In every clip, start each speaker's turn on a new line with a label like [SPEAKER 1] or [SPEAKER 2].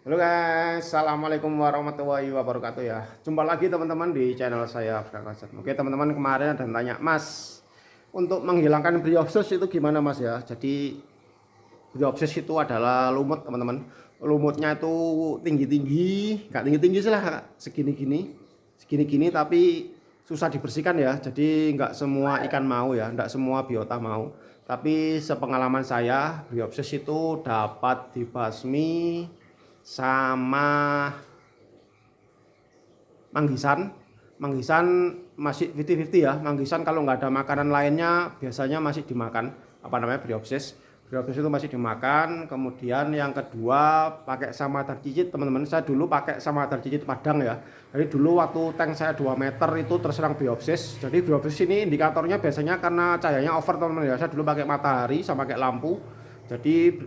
[SPEAKER 1] Halo guys, assalamualaikum warahmatullahi wabarakatuh ya. Jumpa lagi teman-teman di channel saya Frank. Oke teman-teman, kemarin ada yang tanya, Mas, untuk menghilangkan briopsis itu gimana Mas ya? Jadi briopsis itu adalah lumut teman-teman. Lumutnya itu tinggi-tinggi, nggak tinggi-tinggi sih lah, segini-gini tapi susah dibersihkan ya. Jadi nggak semua ikan mau ya, nggak semua biota mau. Tapi sepengalaman saya, briopsis itu dapat dibasmi sama manggisan. Manggisan masih 50-50 ya. Manggisan kalau nggak ada makanan lainnya biasanya masih dimakan, apa namanya, briopsis. Briopsis itu masih dimakan. Kemudian yang kedua pakai samadar cicit teman-teman. Saya dulu pakai samadar cicit Padang ya. Jadi dulu waktu tank saya 2 meter itu terserang briopsis. Jadi briopsis ini indikatornya biasanya karena cahayanya over teman-teman ya. Saya dulu pakai matahari sama pakai lampu. Jadi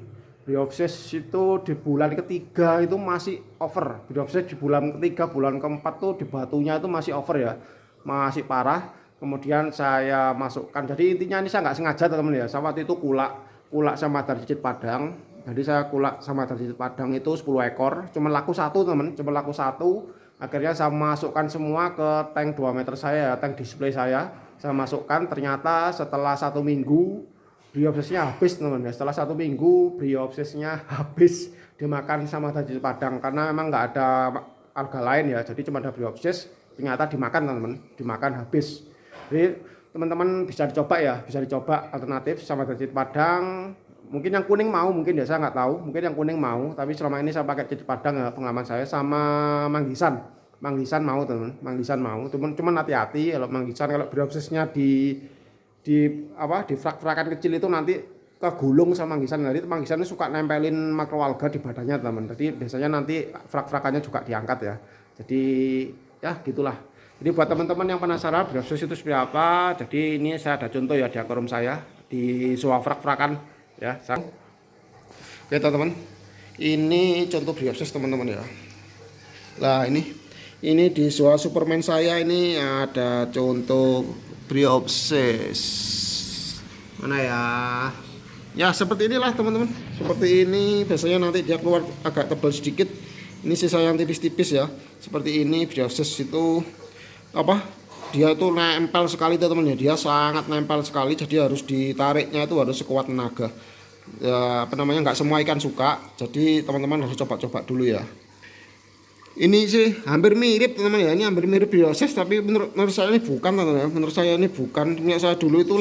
[SPEAKER 1] briopsis itu di bulan ketiga itu masih over. Briopsis di bulan ketiga, bulan keempat tuh di batunya itu masih over ya, masih parah. Kemudian saya masukkan, jadi intinya ini saya nggak sengaja teman-teman ya. Saya waktu itu kulak sama cicit Padang. Jadi saya kulak sama cicit Padang itu 10 ekor, cuma laku satu teman, cuma laku satu. Akhirnya saya masukkan semua ke tank 2 meter saya, tank display saya. Saya masukkan, ternyata setelah 1 minggu briopsisnya habis teman-teman. Setelah 1 minggu briopsisnya habis dimakan sama cicit Padang karena memang nggak ada alga lain ya. Jadi cuma ada briopsis, ternyata dimakan teman-teman, dimakan habis. Jadi teman-teman bisa dicoba ya, bisa dicoba alternatif sama cicit Padang. Mungkin yang kuning mau, mungkin ya saya nggak tahu. Mungkin yang kuning mau, tapi selama ini saya pakai cicit Padang ya, pengalaman saya sama manggisan. Manggisan mau teman, manggisan mau. Cuman hati-hati kalau manggisan, kalau briopsisnya di frak-frakan kecil itu nanti kegulung sama manggisan. Jadi manggisan suka nempelin makroalga di badannya teman. Jadi biasanya nanti frak-frakannya juga diangkat ya. Jadi ya gitulah. Jadi buat teman-teman yang penasaran briopsis itu seperti apa, jadi ini saya ada contoh ya di akuarium saya di suah frak-frakan ya. Oke teman-teman, ini contoh briopsis teman-teman ya. Lah ini di suah Superman saya ini ada contoh briopsis. Mana ya? Ya seperti inilah teman-teman. Seperti ini biasanya nanti dia keluar agak tebal sedikit. Ini sisa yang tipis-tipis ya. Seperti ini briopsis itu apa? Dia itu nempel sekali teman-teman ya. Dia sangat nempel sekali, jadi harus ditariknya itu harus sekuat tenaga. Ya, apa namanya, nggak semua ikan suka. Jadi teman-teman harus coba-coba dulu ya. Ini sih hampir mirip teman-teman ya, ini hampir mirip briopsis, tapi menurut saya ini bukan teman-teman ya. Menurut saya ini bukan. Punya saya dulu itu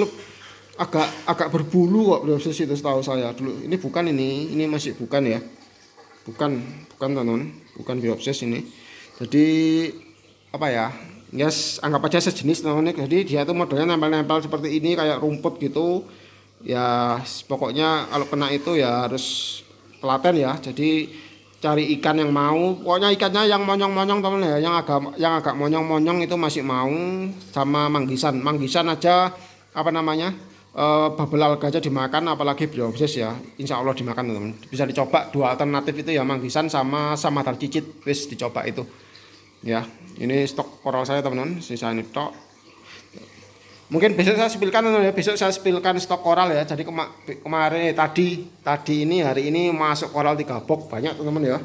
[SPEAKER 1] agak berbulu kok briopsis itu, setahu saya dulu. Ini bukan, ini masih bukan ya. Bukan teman-teman, bukan briopsis ini. Jadi apa ya? Yes, anggap aja sejenis teman-teman. Jadi dia tuh modelnya nempel-nempel seperti ini kayak rumput gitu. Ya pokoknya kalau kena itu ya harus telaten ya. Jadi cari ikan yang mau, pokoknya ikannya yang monyong-monyong teman ya, yang agak monyong-monyong itu masih mau. Sama manggisan aja, apa namanya, bubble alga aja dimakan, apalagi briopsis ya, insya Allah dimakan teman. Bisa dicoba dua alternatif itu ya, manggisan sama samadar cicit, wis dicoba itu ya. Ini stok koral saya teman-teman, sisa ini tok. Mungkin besok saya spilkan ya, besok saya spilkan stok koral ya. Jadi kemarin tadi ini hari ini masuk koral 3 box banyak teman-teman ya.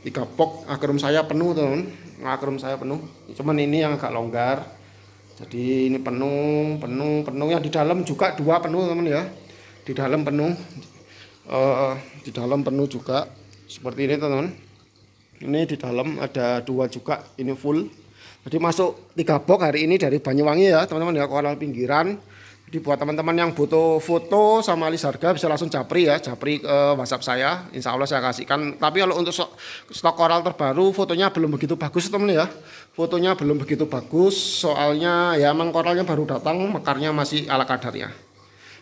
[SPEAKER 1] 3 box, akuarium saya penuh teman-teman. Akuarium saya penuh. Cuman ini yang agak longgar. Jadi ini penuh yang di dalam juga 2 penuh teman-teman ya. Di dalam penuh. Di dalam penuh juga. Seperti ini teman-teman. Ini di dalam ada 2 juga, ini full. Jadi masuk 3 box hari ini dari Banyuwangi ya teman-teman ya, koral pinggiran. Jadi buat teman-teman yang butuh foto sama list harga bisa langsung japri ke WhatsApp saya. Insya Allah saya kasihkan. Tapi kalau untuk stok koral terbaru fotonya belum begitu bagus teman ya. Fotonya belum begitu bagus soalnya ya emang koralnya baru datang, mekarnya masih ala kadarnya.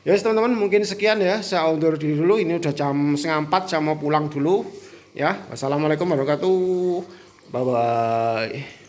[SPEAKER 1] Ya teman-teman, mungkin sekian ya. Saya undur diri dulu. Ini udah jam 3:30, saya mau pulang dulu ya. Wassalamualaikum warahmatullahi wabarakatuh. Bye bye.